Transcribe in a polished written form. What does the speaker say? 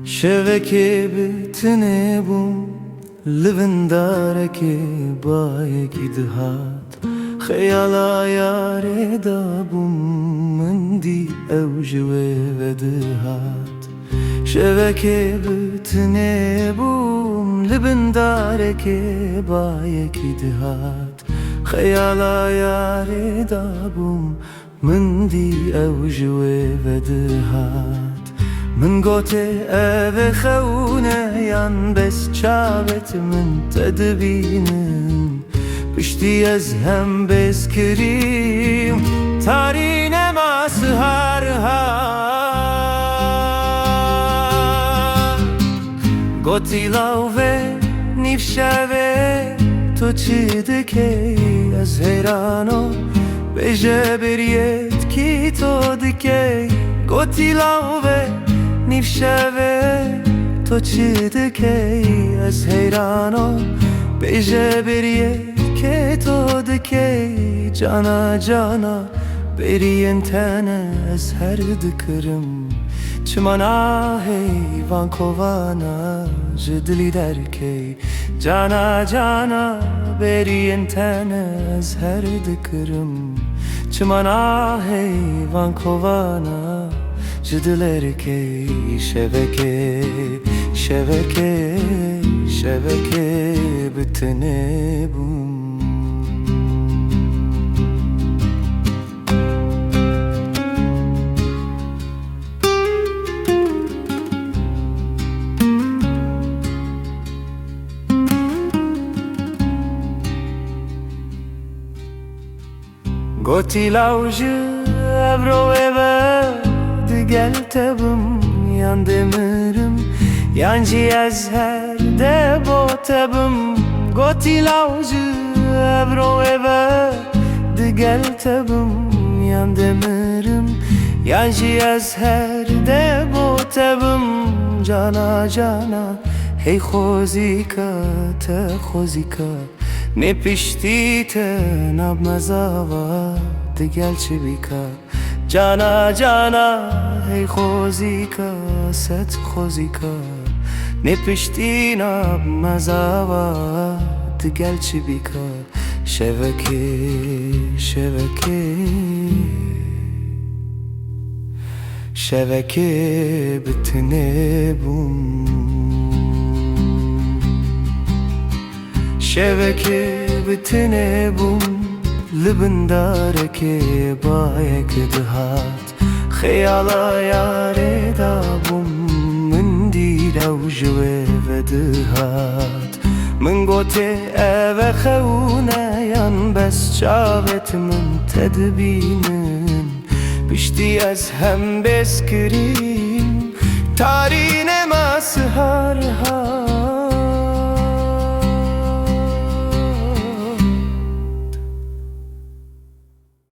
شبكه بتنبوم لبندارك بايك دهات خيالا ياري دابوم مندي أوجوي ودهات شبكه بتنبوم لبندارك بايك دهات خيالا ياري دابوم مندي أوجوي ودهات من قوتي أبي خونه يان بس شابت من تدبينن بشتي أزهم بس كريم تارين ما سهرها قوتي لوه نفشاوه تو چی دکی از حیرانو به جبریت کی تو دکی قوتي لوه نفشاوه تو چی دکی از حیرانو به جبریت کی تو دکی جانا جانا برین تنه از هر دکرم چمانا هیوان کوانا جدلی درکی جانا جانا برین تنه از هر دکرم چمانا هیوان کوانا جدلرکی شبکه شبکه شبکه بتنه بوم قوتي لوج ابرو gel tabım yan demirim yancı az her de bo tabım goti lavcı evro eve de gel tabım yan demirim yancı az her de bo tabım cana cana hey khozika te khozika ne pişti te nabmazava de gel çibika جانا جانا هی خوزیکا ست خوزیکا نپشتینا بمزاوا دگل چی بیکا شبکه شبکه شبکه بتنه بوم شبکه بتنه بوم لبندارك بايك دهات خيالا ياري دابوم من دي دوجوي ودهات من قوتي أبا خونه يان بس شابت من تدبينن بشتي أزهم بس كريم تارين ما سهرها